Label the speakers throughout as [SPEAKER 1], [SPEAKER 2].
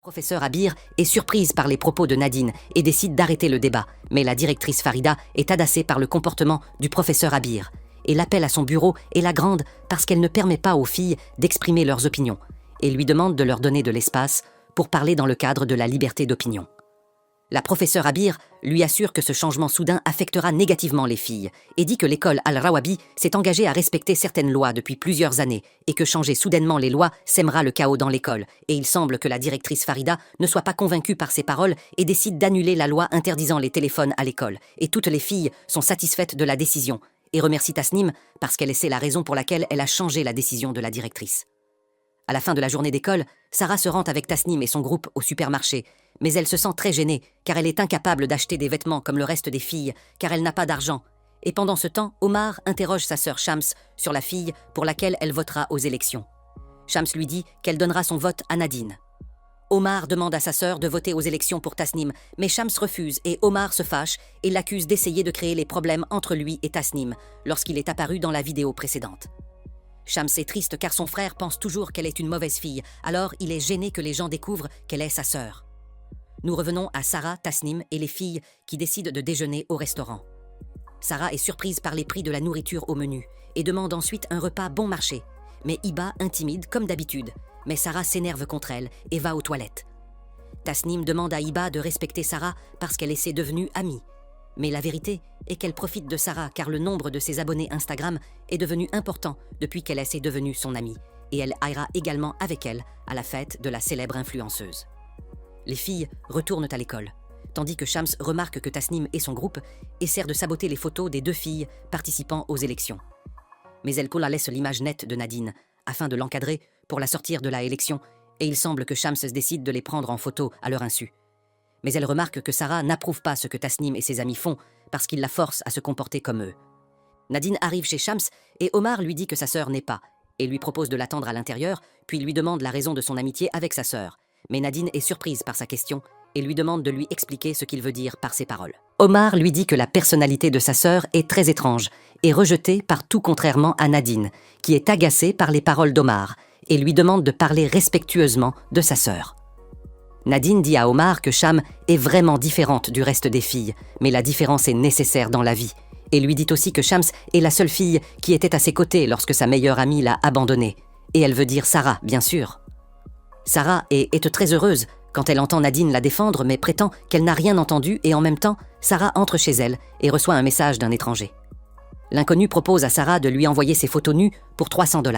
[SPEAKER 1] Professeur Abir est surprise par les propos de Nadine et décide d'arrêter le débat, mais la directrice Farida est agacée par le comportement du professeur Abir et l'appelle à son bureau et la grande parce qu'elle ne permet pas aux filles d'exprimer leurs opinions et lui demande de leur donner de l'espace pour parler dans le cadre de la liberté d'opinion. La professeure Abir lui assure que ce changement soudain affectera négativement les filles et dit que l'école Al-Rawabi s'est engagée à respecter certaines lois depuis plusieurs années et que changer soudainement les lois sèmera le chaos dans l'école. Et il semble que la directrice Farida ne soit pas convaincue par ces paroles et décide d'annuler la loi interdisant les téléphones à l'école. Et toutes les filles sont satisfaites de la décision et remercient Tasnim parce qu'elle sait la raison pour laquelle elle a changé la décision de la directrice. À la fin de la journée d'école, Sarah se rend avec Tasnim et son groupe au supermarché, mais elle se sent très gênée car elle est incapable d'acheter des vêtements comme le reste des filles car elle n'a pas d'argent. Et pendant ce temps, Omar interroge sa sœur Shams sur la fille pour laquelle elle votera aux élections. Shams lui dit qu'elle donnera son vote à Nadine. Omar demande à sa sœur de voter aux élections pour Tasnim, mais Shams refuse et Omar se fâche et l'accuse d'essayer de créer les problèmes entre lui et Tasnim lorsqu'il est apparu dans la vidéo précédente. Shams est triste car son frère pense toujours qu'elle est une mauvaise fille, alors il est gêné que les gens découvrent qu'elle est sa sœur. Nous revenons à Sarah, Tasnim et les filles qui décident de déjeuner au restaurant. Sarah est surprise par les prix de la nourriture au menu et demande ensuite un repas bon marché. Mais Hiba intimide comme d'habitude, mais Sarah s'énerve contre elle et va aux toilettes. Tasnim demande à Hiba de respecter Sarah parce qu'elle s'est devenue amie. Mais la vérité est qu'elle profite de Sarah car le nombre de ses abonnés Instagram est devenu important depuis qu'elle est devenue son amie et elle ira également avec elle à la fête de la célèbre influenceuse. Les filles retournent à l'école, tandis que Shams remarque que Tasnim et son groupe essaient de saboter les photos des deux filles participant aux élections. Mais elle laisse l'image nette de Nadine afin de l'encadrer pour la sortir de la élection et il semble que Shams décide de les prendre en photo à leur insu. Mais elle remarque que Sarah n'approuve pas ce que Tasnim et ses amis font parce qu'ils la forcent à se comporter comme eux. Nadine arrive chez Shams et Omar lui dit que sa sœur n'est pas et lui propose de l'attendre à l'intérieur puis lui demande la raison de son amitié avec sa sœur. Mais Nadine est surprise par sa question et lui demande de lui expliquer ce qu'il veut dire par ses paroles. Omar lui dit que la personnalité de sa sœur est très étrange et rejetée par tout contrairement à Nadine, qui est agacée par les paroles d'Omar et lui demande de parler respectueusement de sa sœur. Nadine dit à Omar que Sham est vraiment différente du reste des filles, mais la différence est nécessaire dans la vie, et lui dit aussi que Shams est la seule fille qui était à ses côtés lorsque sa meilleure amie l'a abandonnée, et elle veut dire Sarah, bien sûr. Sarah est très heureuse quand elle entend Nadine la défendre mais prétend qu'elle n'a rien entendu et en même temps, Sarah entre chez elle et reçoit un message d'un étranger. L'inconnu propose à Sarah de lui envoyer ses photos nues pour $300.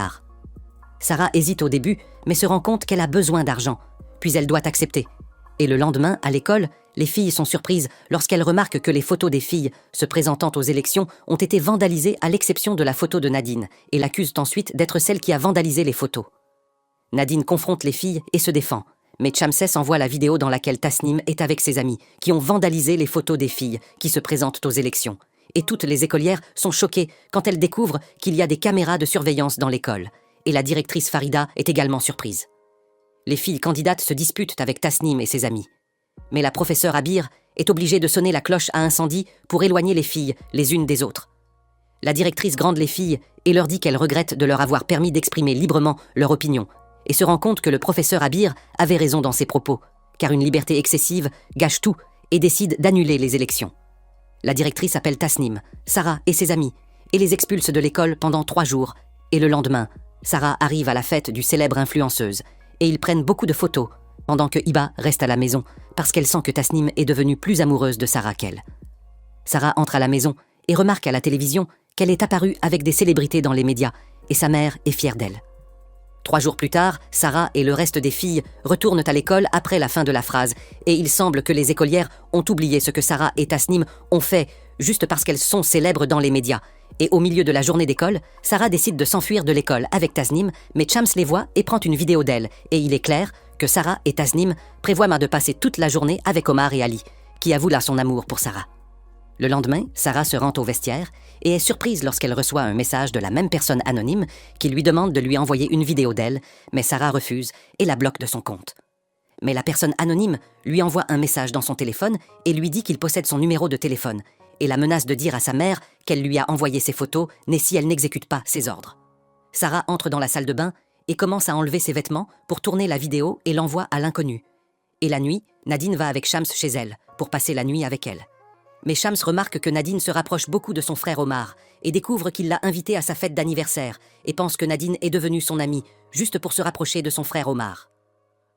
[SPEAKER 1] Sarah hésite au début mais se rend compte qu'elle a besoin d'argent, puis elle doit accepter. Et le lendemain, à l'école, les filles sont surprises lorsqu'elles remarquent que les photos des filles se présentant aux élections ont été vandalisées à l'exception de la photo de Nadine et l'accusent ensuite d'être celle qui a vandalisé les photos. Nadine confronte les filles et se défend, mais Shamses envoie la vidéo dans laquelle Tasnim est avec ses amis, qui ont vandalisé les photos des filles qui se présentent aux élections. Et toutes les écolières sont choquées quand elles découvrent qu'il y a des caméras de surveillance dans l'école. Et la directrice Farida est également surprise. Les filles candidates se disputent avec Tasnim et ses amis. Mais la professeure Abir est obligée de sonner la cloche à incendie pour éloigner les filles les unes des autres. La directrice grande les filles et leur dit qu'elle regrette de leur avoir permis d'exprimer librement leur opinion, et se rend compte que le professeur Abir avait raison dans ses propos, car une liberté excessive gâche tout et décide d'annuler les élections. La directrice appelle Tasnim, Sarah et ses amis, et les expulse de l'école pendant 3 jours, et le lendemain, Sarah arrive à la fête du célèbre influenceuse, et ils prennent beaucoup de photos, pendant que Hiba reste à la maison, parce qu'elle sent que Tasnim est devenue plus amoureuse de Sarah qu'elle. Sarah entre à la maison et remarque à la télévision qu'elle est apparue avec des célébrités dans les médias, et sa mère est fière d'elle. 3 jours plus tard, Sarah et le reste des filles retournent à l'école après la fin de la phrase et il semble que les écolières ont oublié ce que Sarah et Tasnim ont fait juste parce qu'elles sont célèbres dans les médias. Et au milieu de la journée d'école, Sarah décide de s'enfuir de l'école avec Tasnim, mais Shams les voit et prend une vidéo d'elle. Et il est clair que Sarah et Tasnim prévoient de passer toute la journée avec Omar et Ali, qui avouent là son amour pour Sarah. Le lendemain, Sarah se rend au vestiaire et est surprise lorsqu'elle reçoit un message de la même personne anonyme qui lui demande de lui envoyer une vidéo d'elle, mais Sarah refuse et la bloque de son compte. Mais la personne anonyme lui envoie un message dans son téléphone et lui dit qu'il possède son numéro de téléphone et la menace de dire à sa mère qu'elle lui a envoyé ses photos si elle n'exécute pas ses ordres. Sarah entre dans la salle de bain et commence à enlever ses vêtements pour tourner la vidéo et l'envoie à l'inconnu. Et la nuit, Nadine va avec Shams chez elle, pour passer la nuit avec elle. Mais Shams remarque que Nadine se rapproche beaucoup de son frère Omar, et découvre qu'il l'a invité à sa fête d'anniversaire, et pense que Nadine est devenue son amie, juste pour se rapprocher de son frère Omar.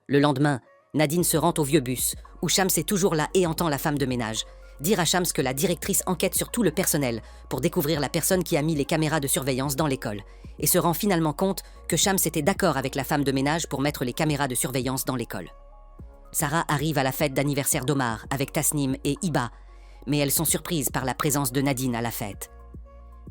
[SPEAKER 1] Le lendemain, Nadine se rend au vieux bus, où Shams est toujours là et entend la femme de ménage dire à Shams que la directrice enquête sur tout le personnel pour découvrir la personne qui a mis les caméras de surveillance dans l'école, et se rend finalement compte que Shams était d'accord avec la femme de ménage pour mettre les caméras de surveillance dans l'école. Sarah arrive à la fête d'anniversaire d'Omar avec Tasnim et Hiba, mais elles sont surprises par la présence de Nadine à la fête.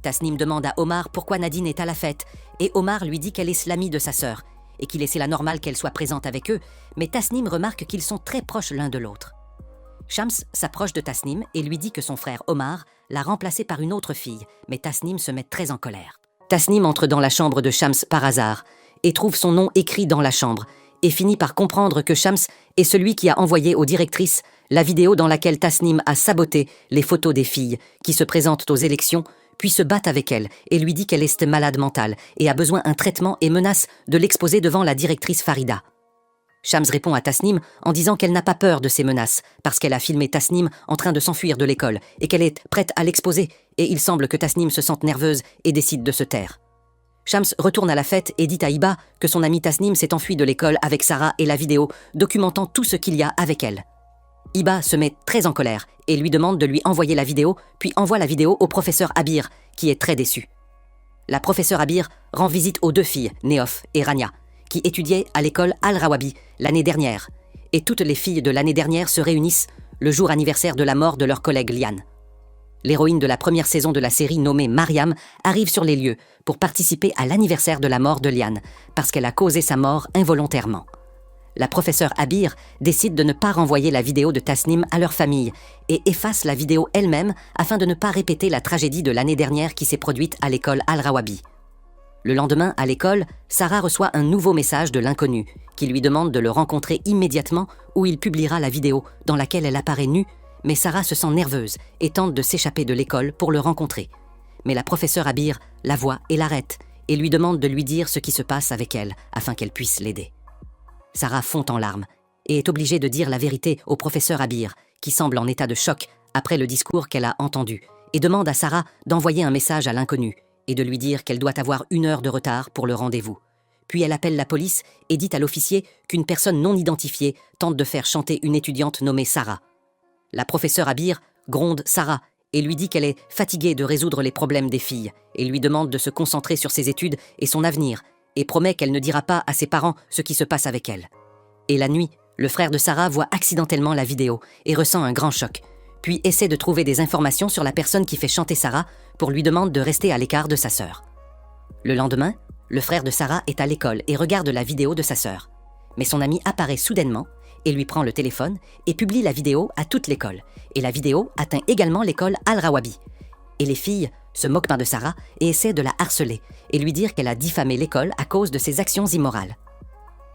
[SPEAKER 1] Tasnim demande à Omar pourquoi Nadine est à la fête, et Omar lui dit qu'elle est l'amie de sa sœur, et qu'il est c'est la normale qu'elle soit présente avec eux, mais Tasnim remarque qu'ils sont très proches l'un de l'autre. Shams s'approche de Tasnim et lui dit que son frère Omar l'a remplacé par une autre fille, mais Tasnim se met très en colère. Tasnim entre dans la chambre de Shams par hasard et trouve son nom écrit dans la chambre et finit par comprendre que Shams est celui qui a envoyé aux directrices la vidéo dans laquelle Tasnim a saboté les photos des filles qui se présentent aux élections, puis se battent avec elle et lui dit qu'elle est malade mentale et a besoin d'un traitement et menace de l'exposer devant la directrice Farida. Shams répond à Tasnim en disant qu'elle n'a pas peur de ces menaces, parce qu'elle a filmé Tasnim en train de s'enfuir de l'école et qu'elle est prête à l'exposer, et il semble que Tasnim se sente nerveuse et décide de se taire. Shams retourne à la fête et dit à Hiba que son ami Tasnim s'est enfui de l'école avec Sarah et la vidéo, documentant tout ce qu'il y a avec elle. Hiba se met très en colère et lui demande de lui envoyer la vidéo, puis envoie la vidéo au professeur Abir, qui est très déçu. La professeure Abir rend visite aux deux filles, Neof et Rania, qui étudiaient à l'école Al-Rawabi l'année dernière, et toutes les filles de l'année dernière se réunissent le jour anniversaire de la mort de leur collègue Liane. L'héroïne de la première saison de la série nommée Mariam arrive sur les lieux pour participer à l'anniversaire de la mort de Liane, parce qu'elle a causé sa mort involontairement. La professeure Abir décide de ne pas renvoyer la vidéo de Tasnim à leur famille et efface la vidéo elle-même afin de ne pas répéter la tragédie de l'année dernière qui s'est produite à l'école Al-Rawabi. Le lendemain, à l'école, Sarah reçoit un nouveau message de l'inconnu qui lui demande de le rencontrer immédiatement où il publiera la vidéo dans laquelle elle apparaît nue, mais Sarah se sent nerveuse et tente de s'échapper de l'école pour le rencontrer. Mais la professeure Abir la voit et l'arrête et lui demande de lui dire ce qui se passe avec elle afin qu'elle puisse l'aider. Sarah fond en larmes et est obligée de dire la vérité au professeur Abir, qui semble en état de choc après le discours qu'elle a entendu, et demande à Sarah d'envoyer un message à l'inconnu et de lui dire qu'elle doit avoir 1 heure de retard pour le rendez-vous. Puis elle appelle la police et dit à l'officier qu'une personne non identifiée tente de faire chanter une étudiante nommée Sarah. La professeure Abir gronde Sarah et lui dit qu'elle est fatiguée de résoudre les problèmes des filles et lui demande de se concentrer sur ses études et son avenir et promet qu'elle ne dira pas à ses parents ce qui se passe avec elle. Et la nuit, le frère de Sarah voit accidentellement la vidéo et ressent un grand choc, puis essaie de trouver des informations sur la personne qui fait chanter Sarah pour lui demander de rester à l'écart de sa sœur. Le lendemain, le frère de Sarah est à l'école et regarde la vidéo de sa sœur. Mais son ami apparaît soudainement et lui prend le téléphone et publie la vidéo à toute l'école. Et la vidéo atteint également l'école Al-Rawabi. Et les filles se moquent de Sarah et essaient de la harceler et lui dire qu'elle a diffamé l'école à cause de ses actions immorales.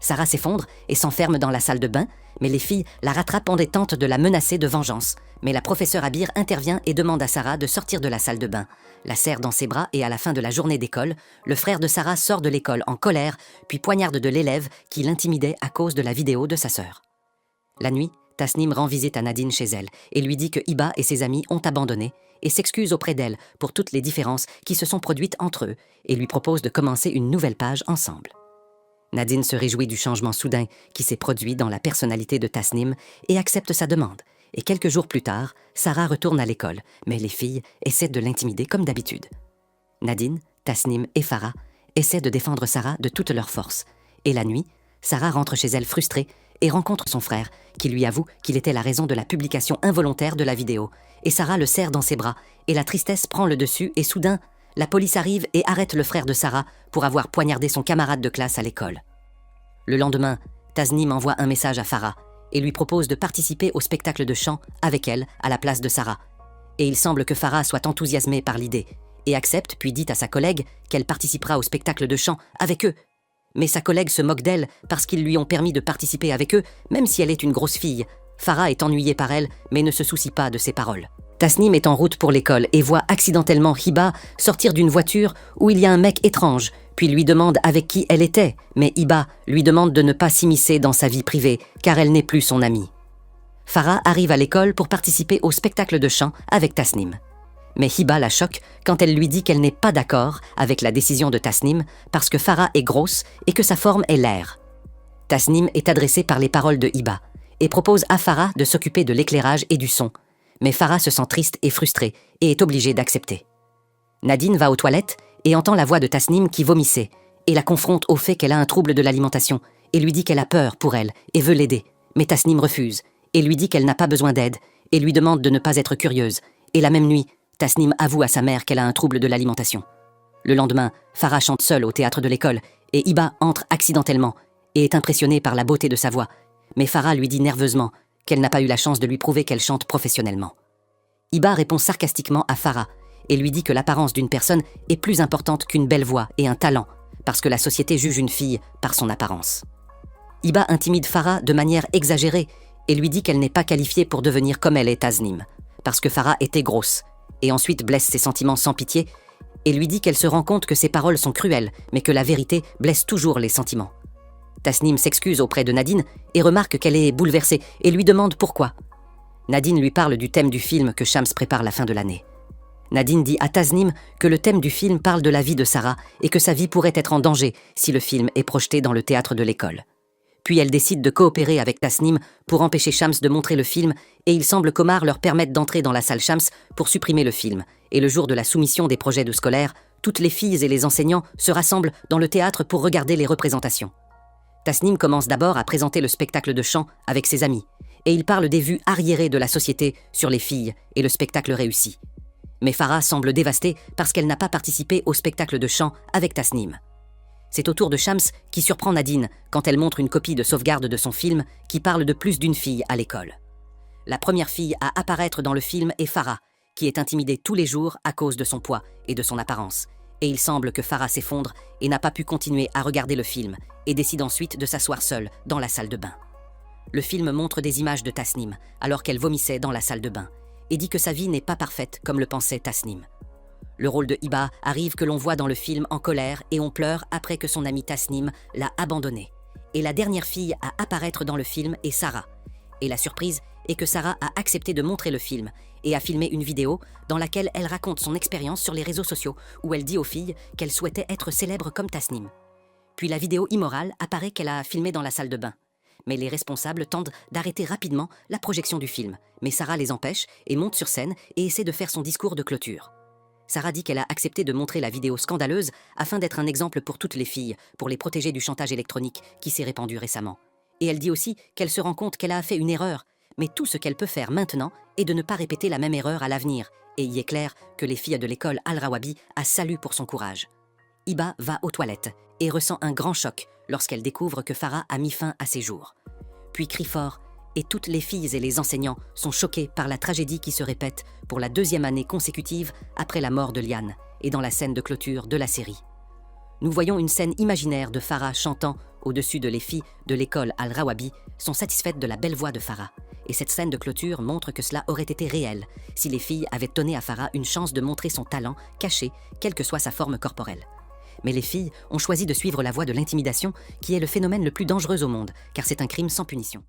[SPEAKER 1] Sarah s'effondre et s'enferme dans la salle de bain, mais les filles la rattrapent et tentent de la menacer de vengeance. Mais la professeure Abir intervient et demande à Sarah de sortir de la salle de bain, la serre dans ses bras et à la fin de la journée d'école, le frère de Sarah sort de l'école en colère, puis poignarde de l'élève qui l'intimidait à cause de la vidéo de sa sœur. La nuit, Tasnim rend visite à Nadine chez elle et lui dit que Hiba et ses amis ont abandonné et s'excuse auprès d'elle pour toutes les différences qui se sont produites entre eux et lui propose de commencer une nouvelle page ensemble. Nadine se réjouit du changement soudain qui s'est produit dans la personnalité de Tasnim et accepte sa demande. Et quelques jours plus tard, Sarah retourne à l'école, mais les filles essaient de l'intimider comme d'habitude. Nadine, Tasnim et Farah essaient de défendre Sarah de toutes leurs forces. Et la nuit, Sarah rentre chez elle frustrée et rencontre son frère, qui lui avoue qu'il était la raison de la publication involontaire de la vidéo. Et Sarah le serre dans ses bras, et la tristesse prend le dessus, et soudain, la police arrive et arrête le frère de Sarah pour avoir poignardé son camarade de classe à l'école. Le lendemain, Tasnim envoie un message à Farah et lui propose de participer au spectacle de chant avec elle à la place de Sarah. Et il semble que Farah soit enthousiasmée par l'idée et accepte puis dit à sa collègue qu'elle participera au spectacle de chant avec eux. Mais sa collègue se moque d'elle parce qu'ils lui ont permis de participer avec eux, même si elle est une grosse fille. Farah est ennuyée par elle, mais ne se soucie pas de ses paroles. Tasnim est en route pour l'école et voit accidentellement Hiba sortir d'une voiture où il y a un mec étrange, puis lui demande avec qui elle était, mais Hiba lui demande de ne pas s'immiscer dans sa vie privée car elle n'est plus son amie. Farah arrive à l'école pour participer au spectacle de chant avec Tasnim. Mais Hiba la choque quand elle lui dit qu'elle n'est pas d'accord avec la décision de Tasnim parce que Farah est grosse et que sa forme est l'air. Tasnim est adressée par les paroles de Hiba et propose à Farah de s'occuper de l'éclairage et du son. Mais Farah se sent triste et frustrée et est obligée d'accepter. Nadine va aux toilettes et entend la voix de Tasnim qui vomissait et la confronte au fait qu'elle a un trouble de l'alimentation et lui dit qu'elle a peur pour elle et veut l'aider. Mais Tasnim refuse et lui dit qu'elle n'a pas besoin d'aide et lui demande de ne pas être curieuse. Et la même nuit, Tasnim avoue à sa mère qu'elle a un trouble de l'alimentation. Le lendemain, Farah chante seule au théâtre de l'école et Hiba entre accidentellement et est impressionnée par la beauté de sa voix. Mais Farah lui dit nerveusement qu'elle n'a pas eu la chance de lui prouver qu'elle chante professionnellement. Hiba répond sarcastiquement à Farah et lui dit que l'apparence d'une personne est plus importante qu'une belle voix et un talent, parce que la société juge une fille par son apparence. Hiba intimide Farah de manière exagérée et lui dit qu'elle n'est pas qualifiée pour devenir comme elle est Tasnim, parce que Farah était grosse, et ensuite blesse ses sentiments sans pitié et lui dit qu'elle se rend compte que ses paroles sont cruelles, mais que la vérité blesse toujours les sentiments. Tasnim s'excuse auprès de Nadine et remarque qu'elle est bouleversée et lui demande pourquoi. Nadine lui parle du thème du film que Shams prépare la fin de l'année. Nadine dit à Tasnim que le thème du film parle de la vie de Sarah et que sa vie pourrait être en danger si le film est projeté dans le théâtre de l'école. Puis elle décide de coopérer avec Tasnim pour empêcher Shams de montrer le film et il semble qu'Omar leur permette d'entrer dans la salle Shams pour supprimer le film. Et le jour de la soumission des projets de scolaires, toutes les filles et les enseignants se rassemblent dans le théâtre pour regarder les représentations. Tasnim commence d'abord à présenter le spectacle de chant avec ses amis, et il parle des vues arriérées de la société sur les filles, et le spectacle réussit. Mais Farah semble dévastée parce qu'elle n'a pas participé au spectacle de chant avec Tasnim. C'est au tour de Shams qui surprend Nadine quand elle montre une copie de sauvegarde de son film qui parle de plus d'une fille à l'école. La première fille à apparaître dans le film est Farah, qui est intimidée tous les jours à cause de son poids et de son apparence. Et il semble que Farah s'effondre et n'a pas pu continuer à regarder le film et décide ensuite de s'asseoir seule dans la salle de bain. Le film montre des images de Tasnim alors qu'elle vomissait dans la salle de bain et dit que sa vie n'est pas parfaite comme le pensait Tasnim. Le rôle de Hiba arrive que l'on voit dans le film en colère et on pleure après que son amie Tasnim l'a abandonnée. Et la dernière fille à apparaître dans le film est Sarah. Et la surprise est que Sarah a accepté de montrer le film et a filmé une vidéo dans laquelle elle raconte son expérience sur les réseaux sociaux où elle dit aux filles qu'elle souhaitait être célèbre comme Tasnim. Puis la vidéo immorale apparaît qu'elle a filmée dans la salle de bain. Mais les responsables tentent d'arrêter rapidement la projection du film. Mais Sarah les empêche et monte sur scène et essaie de faire son discours de clôture. Sarah dit qu'elle a accepté de montrer la vidéo scandaleuse afin d'être un exemple pour toutes les filles, pour les protéger du chantage électronique qui s'est répandu récemment. Et elle dit aussi qu'elle se rend compte qu'elle a fait une erreur, mais tout ce qu'elle peut faire maintenant est de ne pas répéter la même erreur à l'avenir. Et il est clair que les filles de l'école Al-Rawabi a salué pour son courage. Hiba va aux toilettes et ressent un grand choc lorsqu'elle découvre que Farah a mis fin à ses jours. Puis crie fort, et toutes les filles et les enseignants sont choqués par la tragédie qui se répète pour la 2e année consécutive après la mort de Liane et dans la scène de clôture de la série. Nous voyons une scène imaginaire de Farah chantant au-dessus de les filles de l'école Al-Rawabi sont satisfaites de la belle voix de Farah. Et cette scène de clôture montre que cela aurait été réel si les filles avaient donné à Farah une chance de montrer son talent caché, quelle que soit sa forme corporelle. Mais les filles ont choisi de suivre la voie de l'intimidation qui est le phénomène le plus dangereux au monde, car c'est un crime sans punition.